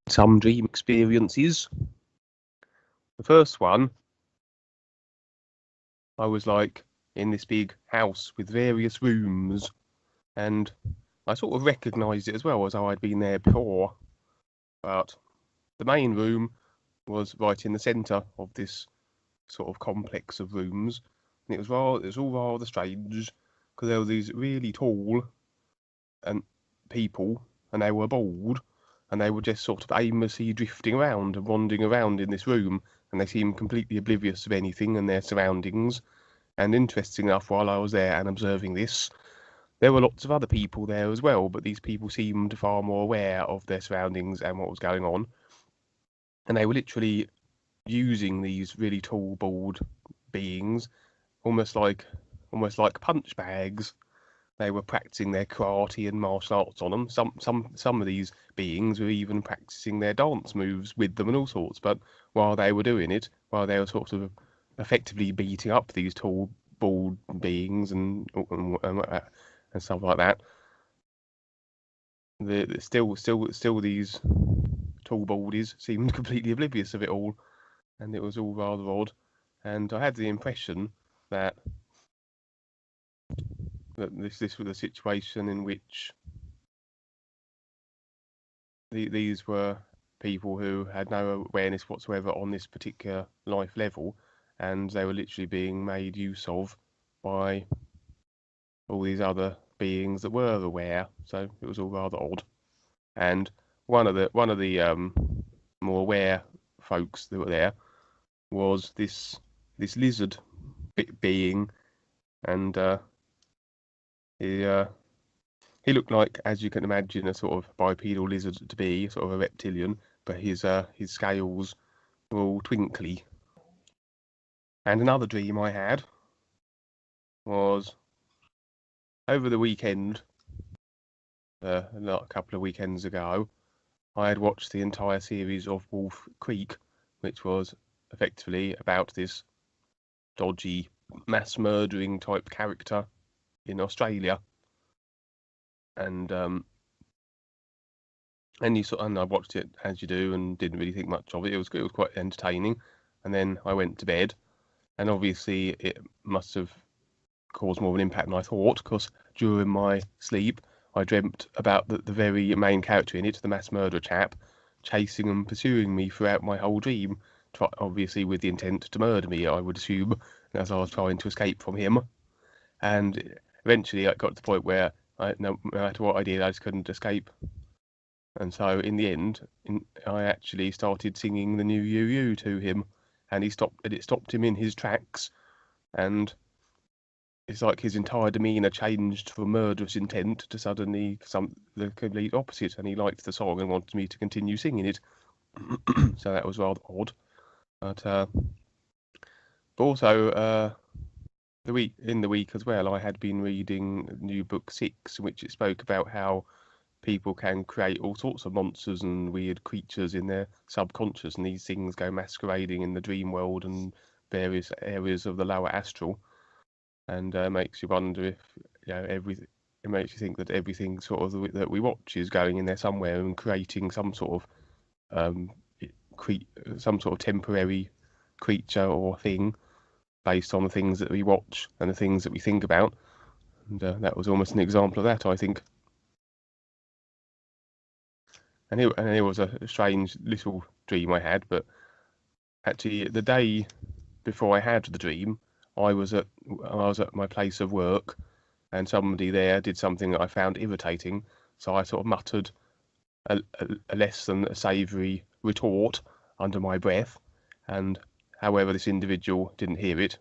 some dream experiences. The first one, I was like in this big house with various rooms, and I sort of recognised it as well as though I'd been there before. But the main room was right in the centre of this sort of complex of rooms, and it was all rather strange because there were these really tall and people, and they were bald, and they were just sort of aimlessly drifting around and wandering around in this room, and they seemed completely oblivious of anything and their surroundings. And interesting enough, while I was there and observing this, there were lots of other people there as well, but these people seemed far more aware of their surroundings and what was going on. And they were literally using these really tall, bald beings, almost like punch bags. They were practicing their karate and martial arts on them. Some of these beings were even practicing their dance moves with them and all sorts. But while they were doing it, while they were sort of effectively beating up these tall, bald beings and stuff like that, still these tall baldies seemed completely oblivious of it all, and it was all rather odd. And I had the impression that this was a situation in which these were people who had no awareness whatsoever on this particular life level, and they were literally being made use of by all these other beings that were aware. So it was all rather odd. And one of the more aware folks that were there was this lizard being, and he looked like, as you can imagine, a sort of bipedal lizard to be, sort of a reptilian, but his scales were all twinkly. And another dream I had was over the weekend, a couple of weekends ago, I had watched the entire series of Wolf Creek, which was effectively about this dodgy mass murdering type character in Australia. And and I watched it as you do and didn't really think much of it. It was quite entertaining. And then I went to bed, and obviously it must have caused more of an impact than I thought, because during my sleep I dreamt about the very main character in it, the mass murderer chap, chasing and pursuing me throughout my whole dream, obviously with the intent to murder me, I would assume, as I was trying to escape from him. And eventually it got to the point where no matter what I did, I just couldn't escape. And so in the end, I actually started singing the NU U to him, and it stopped him in his tracks, and it's like his entire demeanour changed from murderous intent to suddenly the complete opposite, and he liked the song and wanted me to continue singing it. So that was rather odd. But also in the week as well, I had been reading new book 6, in which it spoke about how people can create all sorts of monsters and weird creatures in their subconscious, and these things go masquerading in the dream world and various areas of the lower astral, and makes you wonder if everything. It makes you think that everything sort of that we watch is going in there somewhere and creating some sort of some sort of temporary creature or thing based on the things that we watch and the things that we think about. And that was almost an example of that, I think. And it was a strange little dream I had, but actually the day before I had the dream, I was at my place of work, and somebody there did something that I found irritating. So I sort of muttered a less than savoury retort under my breath, and however this individual didn't hear it.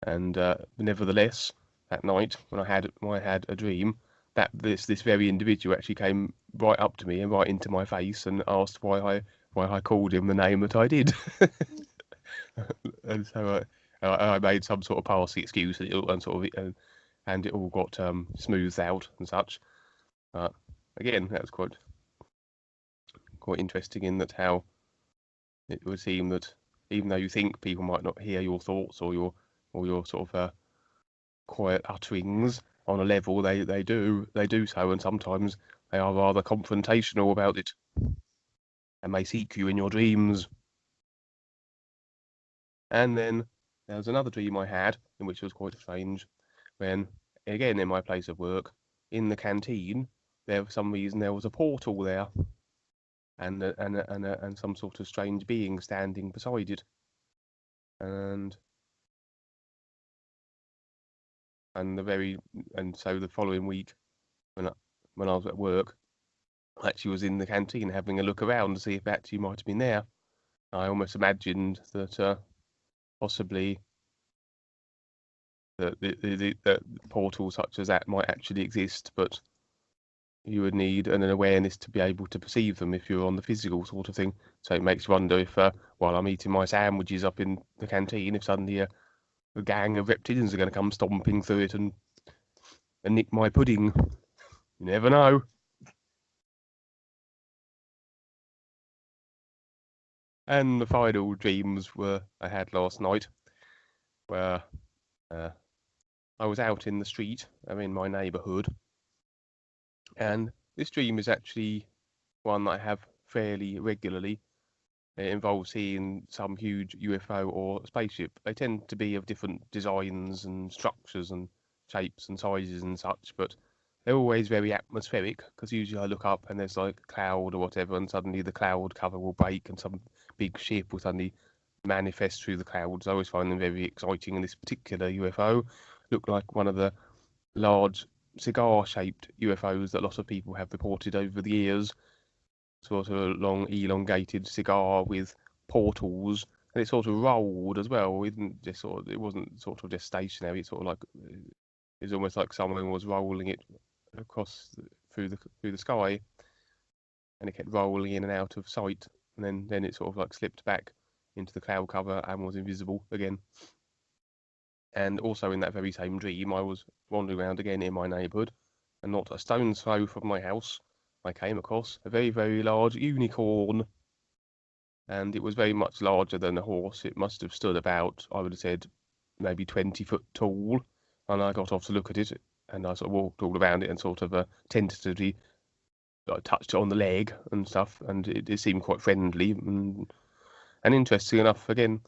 And nevertheless, that night when I had a dream, that this very individual actually came right up to me and right into my face and asked why I called him the name that I did. And so I made some sort of passing excuse, and it all got smoothed out and such. But again, that was quite interesting in that how it would seem that even though you think people might not hear your thoughts or your sort of quiet utterings on a level, they do so, and sometimes they are rather confrontational about it. and may seek you in your dreams. And then there was another dream I had, in which was quite strange, when, again, in my place of work, in the canteen, there, for some reason, there was a portal there, and some sort of strange being standing beside it. And so the following week, when I was at work, I actually was in the canteen having a look around to see if it actually might have been there. I almost imagined that possibly that portals such as that might actually exist, but you would need an awareness to be able to perceive them if you're on the physical sort of thing. So it makes you wonder if, while I'm eating my sandwiches up in the canteen, if suddenly a gang of reptilians are going to come stomping through it and nick my pudding. You never know. And the final dreams I had last night, where I was out in the street. I'm in my neighbourhood, and this dream is actually one that I have fairly regularly. It involves seeing some huge UFO or spaceship. They tend to be of different designs and structures and shapes and sizes and such, but they're always very atmospheric, because usually I look up and there's like a cloud or whatever, and suddenly the cloud cover will break and some big ship will suddenly manifest through the clouds. I always find them very exciting, and this particular UFO looked like one of the large cigar-shaped UFOs that a lot of people have reported over the years. Sort of a long, elongated cigar with portals, and it sort of rolled as well. It wasn't sort of just stationary. It's sort of like it's almost like someone was rolling it across through the sky, and it kept rolling in and out of sight, and then it sort of like slipped back into the cloud cover and was invisible again. And also in that very same dream, I was wandering around again in my neighbourhood, and not a stone's throw from my house, I came across a very, very large unicorn. And it was very much larger than a horse. It must have stood about, I would have said, maybe 20 foot tall. And I got off to look at it, and I sort of walked all around it and sort of tentatively touched it on the leg and stuff, and it seemed quite friendly. And interesting enough, again,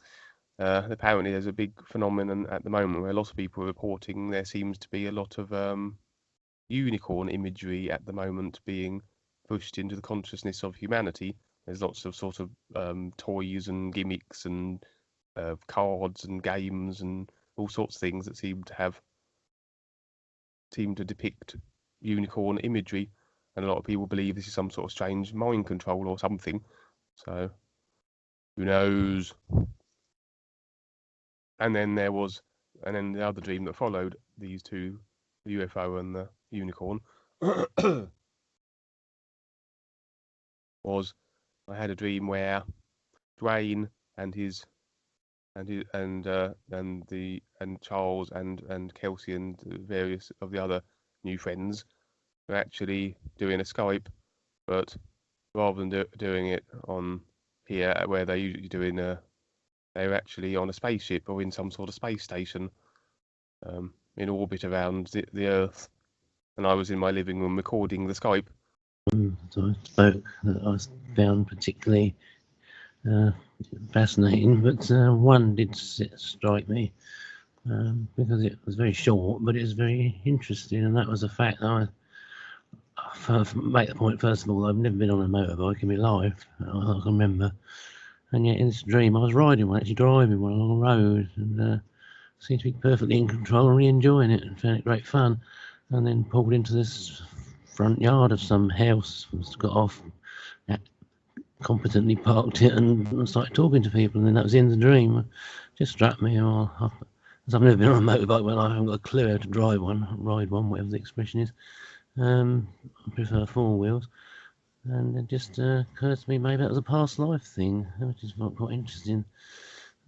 apparently there's a big phenomenon at the moment where a lot of people are reporting there seems to be a lot of unicorn imagery at the moment being pushed into the consciousness of humanity. There's lots of sort of toys and gimmicks and cards and games and all sorts of things that seem to depict unicorn imagery, and a lot of people believe this is some sort of strange mind control or something. So who knows? And then the other dream that followed these two, the UFO and the unicorn, was I had a dream where Dwayne and Charles and Kelsey and various of the other new friends were actually doing a Skype, but rather than doing it on here where they usually they were actually on a spaceship or in some sort of space station in orbit around the Earth, and I was in my living room recording the Skype. So I spoke that I found particularly fascinating, but one did strike me because it was very short, but it was very interesting, and that was the fact that make the point first of all, I've never been on a motorbike in my life, I can remember, and yet in this dream I was riding one, actually driving one along a road, and seemed to be perfectly in control and really enjoying it, and found it great fun, and then pulled into this front yard of some house, got off, competently parked it, and started talking to people, and then that was the end of the dream. It just struck me, as I've never been on a motorbike, well, I haven't got a clue how to ride one, whatever the expression is. I prefer four wheels, and it just occurred to me maybe that was a past life thing, which is quite interesting.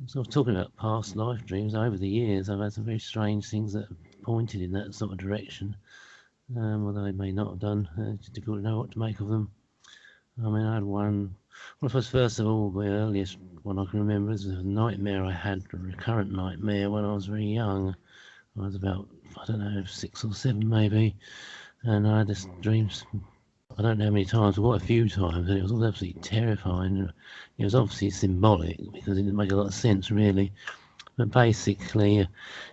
So I was talking about past life dreams. Over the years, I've had some very strange things that have pointed in that sort of direction, although they may not have done. It's difficult to know what to make of them. I mean, I had one. Well, first of all, the earliest one I can remember is a nightmare I had, a recurrent nightmare when I was very young. I was about, I don't know, 6 or 7 maybe, and I had this dream I don't know how many times, but quite a few times, and it was all absolutely terrifying. It was obviously symbolic because it didn't make a lot of sense really. But basically,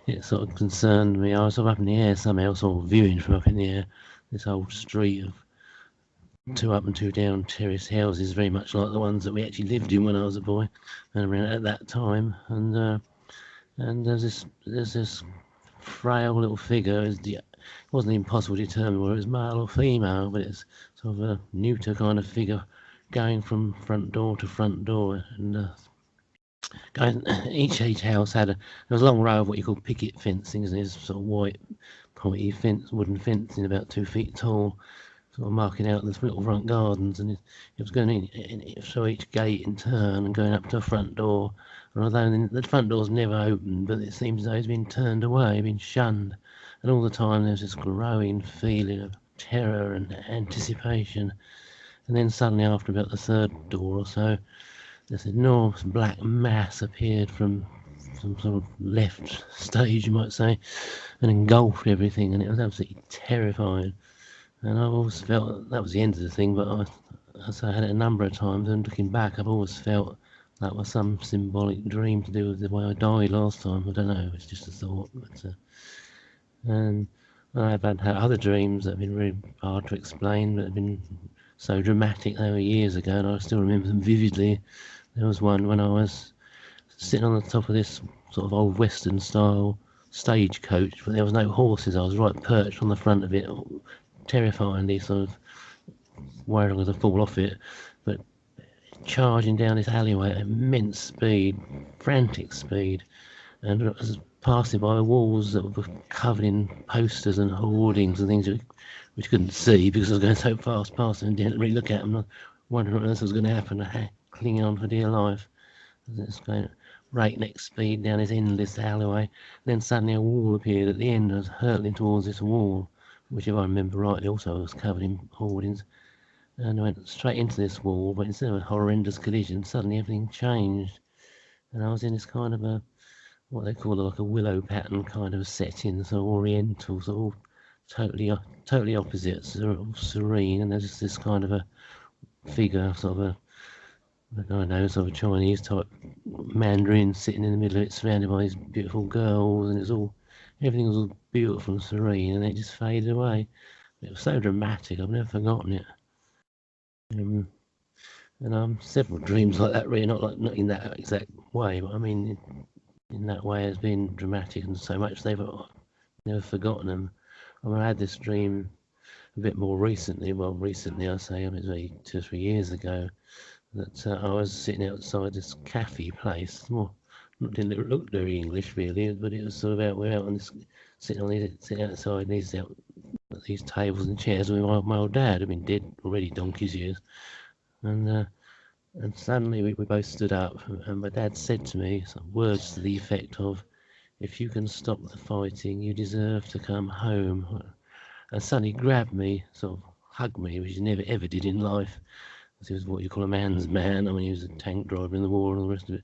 it sort of concerned me. I was sort of up in the air somehow, sort of viewing from up in the air this old street of 2 up and 2 down terrace houses, very much like the ones that we actually lived in when I was a boy, and around at that time. And there's this frail little figure. It wasn't impossible to determine whether it was male or female, but it's sort of a neuter kind of figure going from front door to front door, and going, each house had there was a long row of what you call picket fencing, isn't it? It's sort of white pointy fence, wooden fencing about 2 feet tall, sort of marking out the little front gardens, and it was going in through each gate in turn and going up to a front door. And although the front door's never opened, but it seems as though it's been turned away, been shunned, and all the time there's this growing feeling of terror and anticipation. And then suddenly, after about the 3rd door or so, this enormous black mass appeared from some sort of left stage, you might say, and engulfed everything, and it was absolutely terrifying. And I've always felt that was the end of the thing, but I had it a number of times, and looking back, I've always felt that was some symbolic dream to do with the way I died last time. I don't know, it's just a thought. And I've had other dreams that have been really hard to explain, but have been so dramatic. They were years ago, and I still remember them vividly. There was one when I was sitting on the top of this sort of old Western style stagecoach, but there was no horses. I was right perched on the front of it, terrifyingly sort of worried I was going to fall off it, but charging down this alleyway at immense speed, frantic speed, and I was passing by walls that were covered in posters and hoardings and things which couldn't see because I was going so fast past them and didn't really look at them, wondering what else was going to happen, clinging on for dear life. It's going at breakneck speed down this endless alleyway. Then suddenly a wall appeared at the end. I was hurtling towards this wall, which, if I remember rightly, also was covered in hoardings. And I went straight into this wall, but instead of a horrendous collision, suddenly everything changed. And I was in this kind of what they call like a willow pattern kind of setting, so oriental, so all totally opposite, sort of serene, and there's just this kind of a figure, sort of I don't know, sort of a Chinese type Mandarin sitting in the middle of it, surrounded by these beautiful girls, and everything was all beautiful and serene, and it just faded away. It was so dramatic, I've never forgotten it. And several dreams like that, really, not in that exact way, but I mean, in that way, has been dramatic and so much they've never forgotten them. I mean, I had this dream a bit more recently. Well, recently, I say, it was maybe 2 or 3 years ago, that I was sitting outside this cafe place. Didn't look very English really, but it was sort of we're out on this sitting outside these tables and chairs with my old dad, who'd been dead already donkey's years, and suddenly we both stood up, and my dad said to me some words to the effect of, "If you can stop the fighting, you deserve to come home." And suddenly grabbed me, sort of hugged me, which he never ever did in life. He was what you call a man's man. I mean, he was a tank driver in the war and all the rest of it.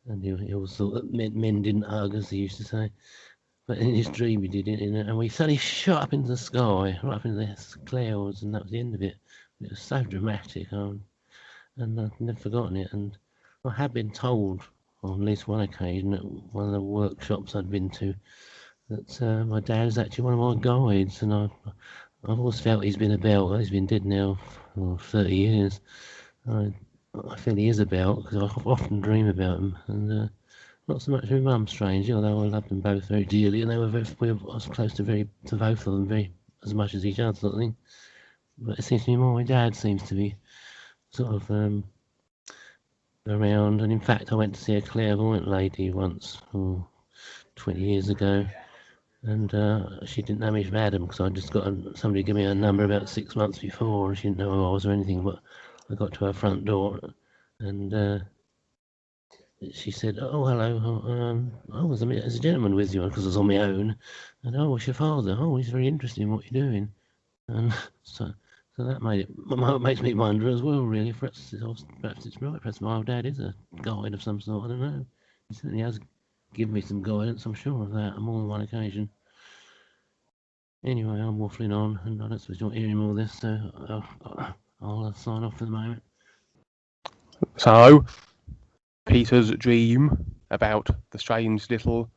And he always thought that men didn't hug, as he used to say. But in his dream he did it, and we suddenly shot up into the sky, right up into the clouds, and that was the end of it. It was so dramatic, and I've never forgotten it. And I had been told on at least one occasion at one of the workshops I'd been to that my dad is actually one of my guides, and I've always felt he's been about. He's been dead now for 30 years. I feel he is about because I often dream about him, and not so much with Mum, strangely, although I loved them both very dearly, and I was close to both of them very as much as each other, sort of thing. But it seems to me more my dad seems to be sort of around, and in fact I went to see a clairvoyant lady once, 20 years ago, and she didn't know me from Adam because I just got somebody give me a number about 6 months before, and she didn't know who I was or anything, but I got to her front door, and she said, "Oh, hello, there's a gentleman with you," because I was on my own, and, "Oh, what's your father? Oh, he's very interested in what you're doing," and so that makes me wonder as well, really, perhaps it's right, perhaps my old dad is a guide of some sort, I don't know. He certainly has given me some guidance, I'm sure of that, on more than one occasion. Anyway, I'm waffling on, and I don't suppose you want to hear any more of this, so I'll sign off for the moment. So, Peter's dream about the strange little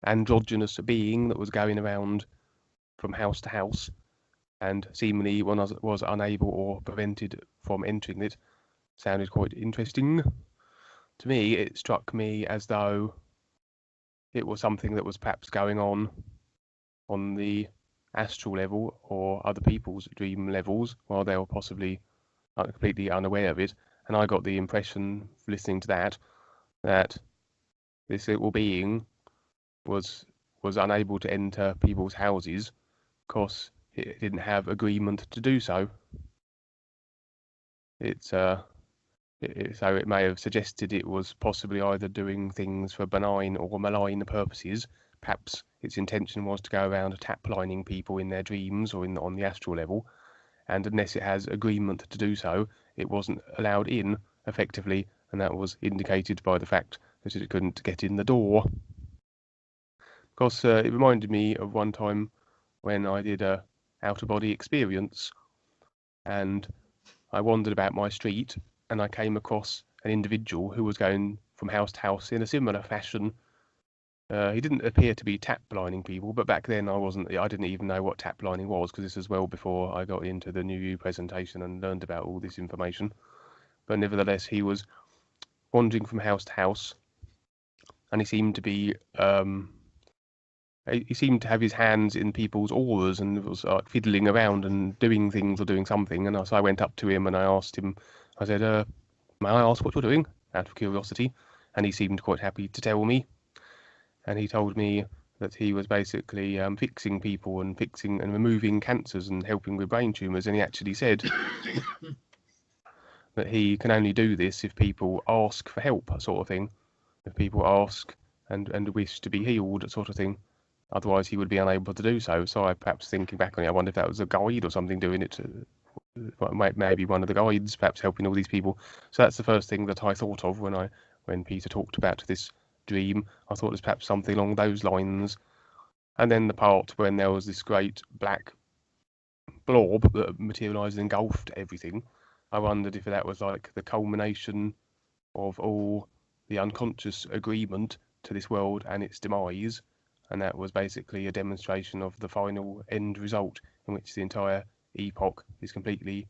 androgynous being that was going around from house to house and seemingly was unable or prevented from entering it sounded quite interesting. To me, it struck me as though it was something that was perhaps going on the astral level or other people's dream levels while they were possibly completely unaware of it. And I got the impression, listening to that this little being was unable to enter people's houses because it didn't have agreement to do so. So it may have suggested it was possibly either doing things for benign or malign purposes. Perhaps its intention was to go around tap-lining people in their dreams or on the astral level, and unless it has agreement to do so, it wasn't allowed in effectively, and that was indicated by the fact that it couldn't get in the door. Because it reminded me of one time when I did a out-of-body experience, and I wandered about my street, and I came across an individual who was going from house to house in a similar fashion. He didn't appear to be tap lining people, but back then I didn't even know what tap lining was, because this was well before I got into the NU U presentation and learned about all this information. But nevertheless, he was wandering from house to house, and he seemed to be he seemed to have his hands in people's auras and was fiddling around and doing things or doing something. And so I went up to him and I asked him, I said, may I ask what you're doing, out of curiosity? And he seemed quite happy to tell me. And he told me that he was basically fixing people and fixing and removing cancers and helping with brain tumours. And he actually said that he can only do this if people ask for help, sort of thing. If people ask and wish to be healed, sort of thing. Otherwise, he would be unable to do so. So I perhaps thinking back on it, I wonder if that was a guide or something doing it. Maybe one of the guides, perhaps helping all these people. So that's the first thing that I thought of when Peter talked about this dream. I thought it was perhaps something along those lines. And then the part when there was this great black blob that materialised and engulfed everything. I wondered if that was like the culmination of all the unconscious agreement to this world and its demise. And that was basically a demonstration of the final end result, in which the entire epoch is completely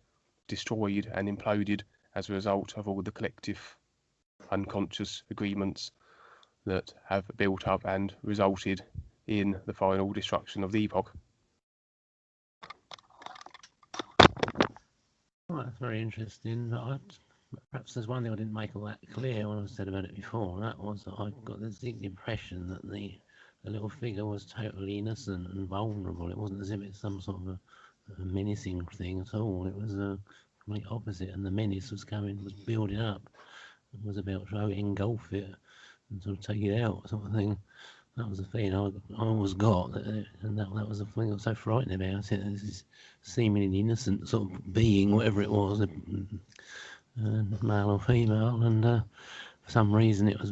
destroyed and imploded as a result of all the collective unconscious agreements that have built up and resulted in the final destruction of the epoch. Well, that's very interesting. Perhaps there's one thing I didn't make all that clear when I said about it before, and that was that I got the distinct impression that the little figure was totally innocent and vulnerable. It wasn't as if it's some sort of a menacing thing at all. It was a complete opposite, and the menace was building up, and was about to engulf it and sort of take it out, sort of thing. That was the feeling I always got, and that was the thing that was so frightening about it. This seemingly innocent sort of being, whatever it was, male or female, and for some reason it was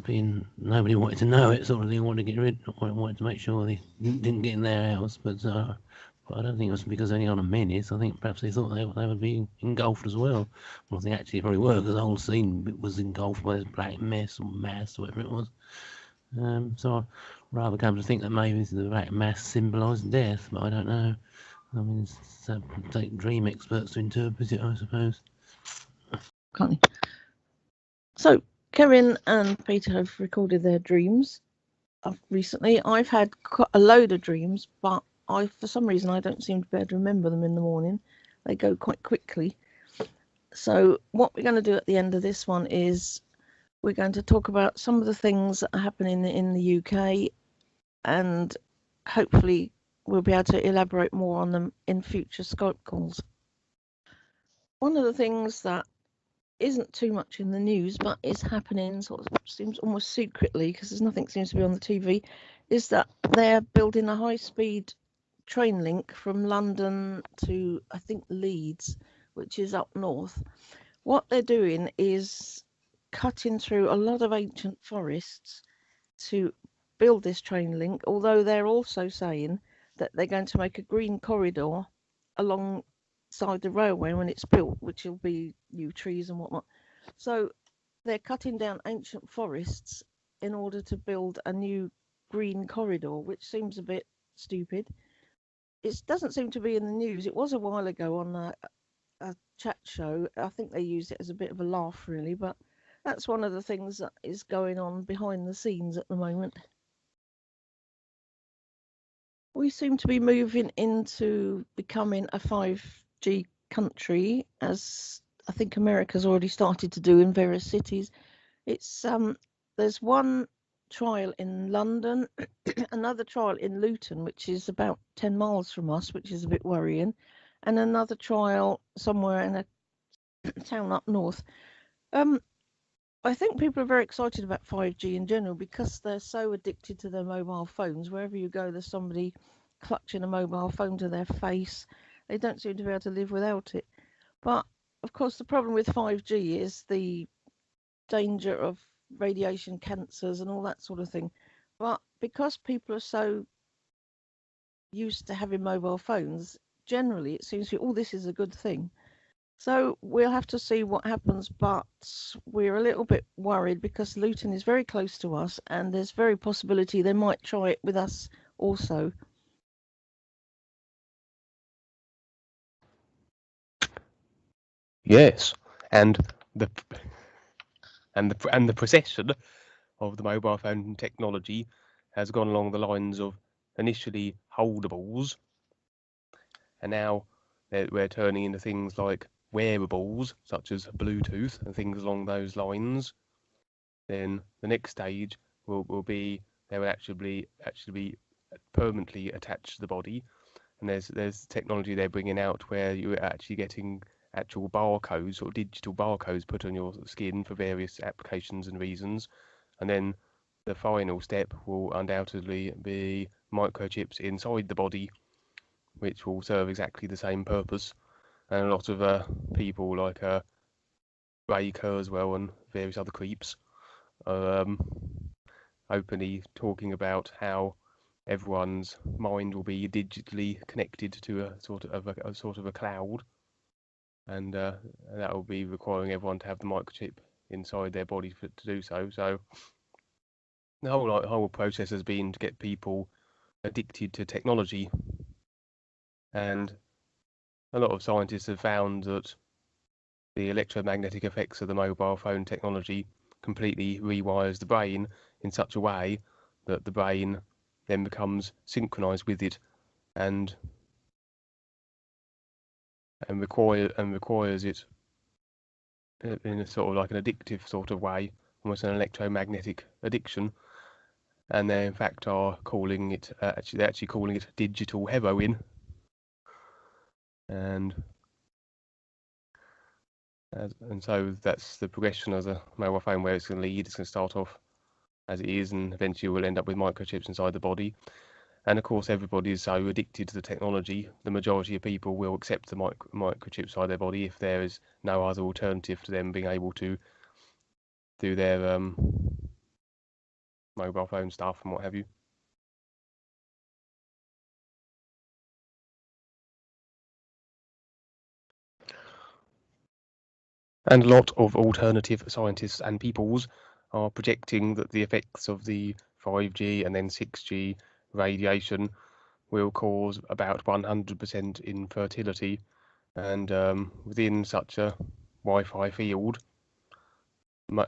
nobody wanted to know it, sort of thing. Wanted to make sure they didn't get in their house, but I don't think it was because any kind of menace. I think perhaps they thought they would be engulfed as well. Well, I think actually probably were, because the whole scene was engulfed by this black mess or mass, whatever it was. So I rather come to think that maybe the black mass symbolised death, but I don't know. I mean, it's take dream experts to interpret it, I suppose. Can't you? So Kevin and Peter have recorded their dreams recently. I've had a load of dreams, but for some reason I don't seem to be able to remember them in the morning. They go quite quickly. So what we're going to do at the end of this one is we're going to talk about some of the things that are happening in the UK, and hopefully we'll be able to elaborate more on them in future Skype calls. One of the things that isn't too much in the news but is happening, sort of seems almost secretly, because there's nothing seems to be on the TV, is that they're building a high-speed train link from London to, I think, Leeds, which is up north. What they're doing is cutting through a lot of ancient forests to build this train link, although they're also saying that they're going to make a green corridor alongside the railway when it's built, which will be new trees and whatnot. So they're cutting down ancient forests in order to build a new green corridor, which seems a bit stupid. It doesn't seem to be in the news. It was a while ago on a chat show. I think they used it as a bit of a laugh, really, but that's one of the things that is going on behind the scenes at the moment. We seem to be moving into becoming a 5G country, as I think America's already started to do in various cities. It's there's one trial in London, another trial in Luton, which is about 10 miles from us, which is a bit worrying, and another trial somewhere in a town up north. I think people are very excited about 5G in general because they're so addicted to their mobile phones. Wherever you go, there's somebody clutching a mobile phone to their face. They don't seem to be able to live without it. But of course, the problem with 5G is the danger of radiation cancers and all that sort of thing. But because people are so used to having mobile phones, generally it seems to be, oh, this is a good thing. So we'll have to see what happens, but we're a little bit worried because Luton is very close to us and there's very possibility they might try it with us also. Yes, and the procession of the mobile phone technology has gone along the lines of initially holdables, and now we're turning into things like wearables, such as Bluetooth and things along those lines. Then the next stage will be they will actually be permanently attached to the body, and there's technology they're bringing out where you're actually getting actual barcodes or digital barcodes put on your skin for various applications and reasons, and then the final step will undoubtedly be microchips inside the body, which will serve exactly the same purpose. And a lot of people like Ray Kurzweil and various other creeps are openly talking about how everyone's mind will be digitally connected to a sort of a cloud, and that will be requiring everyone to have the microchip inside their body to do so. So the whole process has been to get people addicted to technology, and a lot of scientists have found that the electromagnetic effects of the mobile phone technology completely rewires the brain in such a way that the brain then becomes synchronized with it and requires it in a sort of like an addictive sort of way, almost an electromagnetic addiction. And they in fact are calling it they're actually calling it digital heroin. And so that's the progression of the mobile phone, where it's going to lead. It's going to start off as it is, and eventually we'll end up with microchips inside the body. And of course, everybody is so addicted to the technology, the majority of people will accept the microchips inside their body if there is no other alternative to them being able to do their mobile phone stuff and what have you. And a lot of alternative scientists and peoples are projecting that the effects of the 5G and then 6G radiation will cause about 100% infertility, and within such a Wi-Fi field,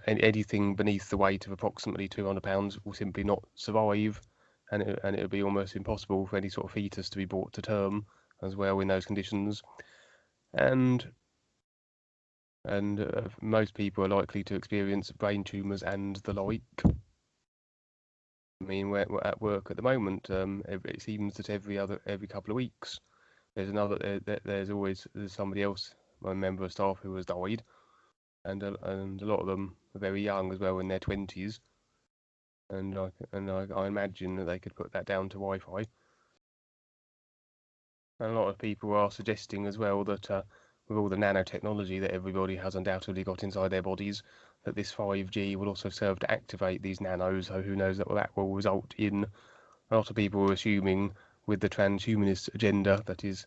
anything beneath the weight of approximately 200 pounds will simply not survive, and it would be almost impossible for any sort of fetus to be brought to term as well in those conditions. And most people are likely to experience brain tumours and the like. I mean, we're at work at the moment. It seems that every couple of weeks, there's always somebody else, a member of staff, who has died, and a lot of them are very young as well, in their 20s. And I imagine that they could put that down to Wi-Fi. And a lot of people are suggesting as well that with all the nanotechnology that everybody has undoubtedly got inside their bodies, that this 5G will also serve to activate these nanos. So who knows that will result in, a lot of people are assuming, with the transhumanist agenda that's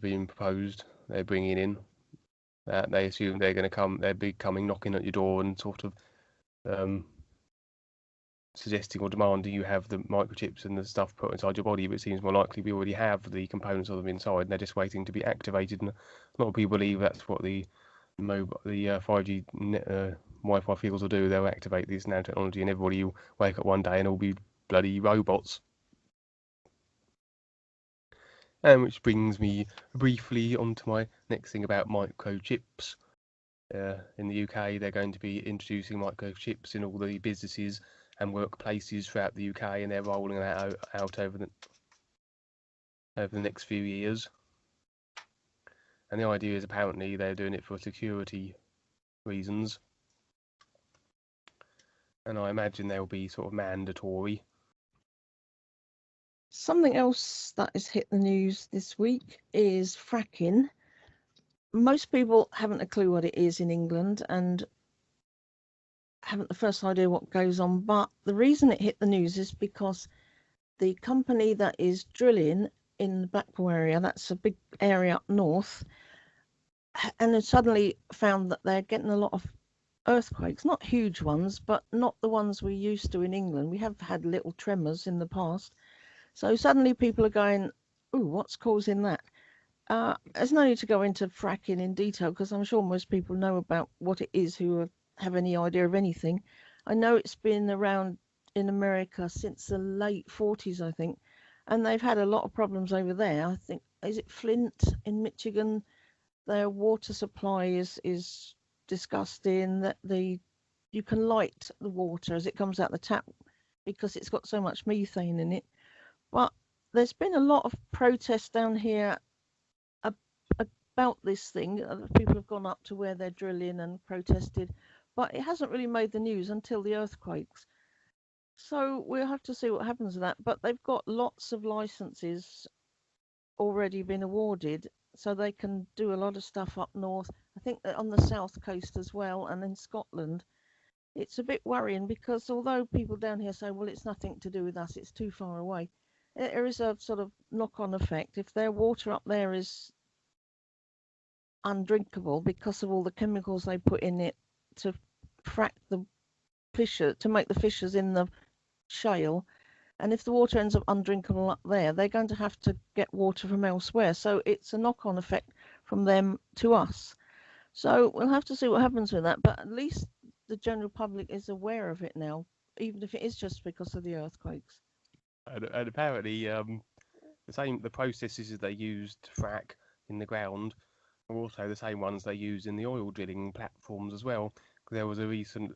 being proposed, they're bringing in. They assume they're going to come. They'll be coming, knocking at your door, and sort of suggesting or demanding you have the microchips and the stuff put inside your body. But it seems more likely we already have the components of them inside, and they're just waiting to be activated. And a lot of people believe that's what the 5G Wi-Fi fields will do. They'll activate this nanotechnology, and everybody will wake up one day and all be bloody robots. And which brings me briefly onto my next thing about microchips. In the UK, they're going to be introducing microchips in all the businesses and workplaces throughout the UK, and they're rolling that out over the next few years. And the idea is apparently they're doing it for security reasons, and I imagine they'll be sort of mandatory. Something else that has hit the news this week is fracking. Most people haven't a clue what it is in England and haven't the first idea what goes on, but the reason it hit the news is because the company that is drilling in the Blackpool area, that's a big area up north, and then suddenly found that they're getting a lot of earthquakes, not huge ones, but not the ones we're used to in England. We have had little tremors in the past. So suddenly people are going, ooh, what's causing that? There's no need to go into fracking in detail because I'm sure most people know about what it is who have any idea of anything. I know it's been around in America since the late 40s, I think, and they've had a lot of problems over there. I think, is it Flint in Michigan? Their water supply is disgusting, that you can light the water as it comes out the tap because it's got so much methane in it. But there's been a lot of protests down here about this thing. People have gone up to where they're drilling and protested, but it hasn't really made the news until the earthquakes. So we'll have to see what happens with that. But they've got lots of licenses already been awarded, so they can do a lot of stuff up north. I think that on the south coast as well, and in Scotland. It's a bit worrying because although people down here say, well, it's nothing to do with us, it's too far away, there is a sort of knock-on effect. If their water up there is undrinkable because of all the chemicals they put in it to frack the fissure, to make the fissures in the shale, and if the water ends up undrinkable up there, they're going to have to get water from elsewhere. So it's a knock-on effect from them to us. So we'll have to see what happens with that, but at least the general public is aware of it now, even if it is just because of the earthquakes. And apparently, the processes they use to frack in the ground are also the same ones they use in the oil drilling platforms as well. There was a recent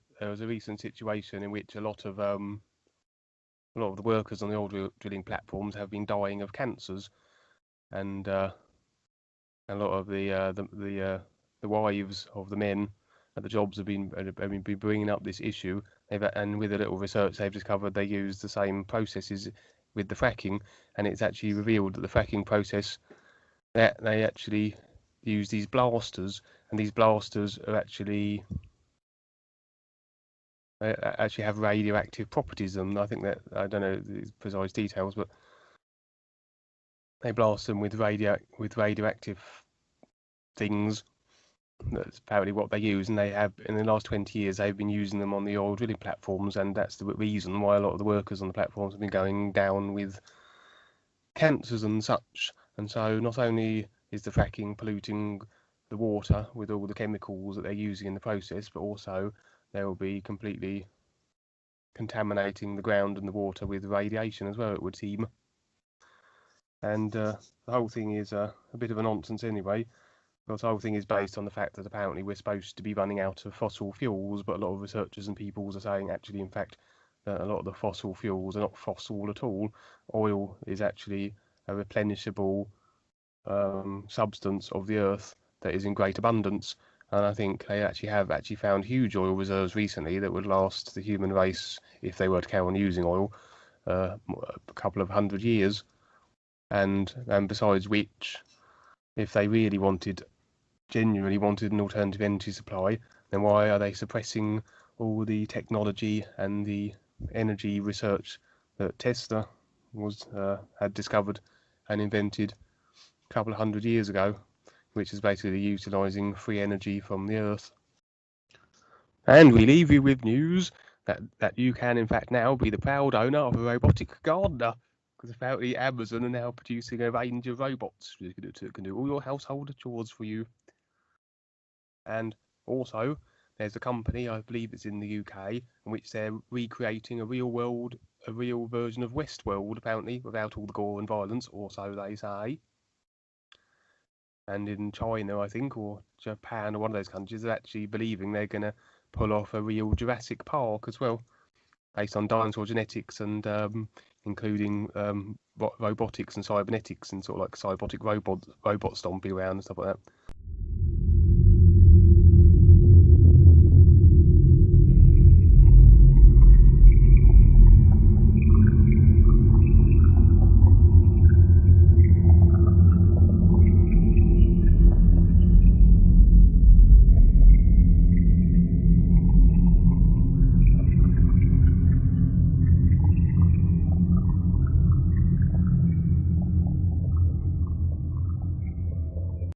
situation in which a lot of the workers on the oil drilling platforms have been dying of cancers, and a lot of the wives of the men at the jobs have been bringing up this issue. And with a little research, they've discovered they use the same processes with the fracking, and it's actually revealed that the fracking process, that they actually use these blasters, and these blasters are actually have radioactive properties. And I think that, I don't know the precise details, but they blast them with radioactive things. That's apparently what they use, and they have in the last 20 years they've been using them on the oil drilling platforms, and that's the reason why a lot of the workers on the platforms have been going down with cancers and such. And so not only is the fracking polluting the water with all the chemicals that they're using in the process, but also they will be completely contaminating the ground and the water with radiation as well, it would seem. And the whole thing is a bit of a nonsense anyway. Because the whole thing is based on the fact that apparently we're supposed to be running out of fossil fuels, but a lot of researchers and peoples are saying actually, in fact, that a lot of the fossil fuels are not fossil at all. Oil is actually a replenishable substance of the earth that is in great abundance. And I think they have found huge oil reserves recently that would last the human race, if they were to carry on using oil, a couple of 100 years. And besides which, if they really genuinely wanted an alternative energy supply, then why are they suppressing all the technology and the energy research that Tesla was had discovered and invented a couple of 100 years ago, which is basically utilising free energy from the Earth. And we leave you with news that you can in fact now be the proud owner of a robotic gardener, because apparently Amazon are now producing a range of robots that can do all your household chores for you. And also, there's a company, I believe it's in the UK, in which they're recreating a real version of Westworld, apparently, without all the gore and violence, or so they say. And in China, I think, or Japan, or one of those countries, they're actually believing they're going to pull off a real Jurassic Park as well, based on dinosaur genetics and including robotics and cybernetics and sort of like cybotic robot stomping around and stuff like that.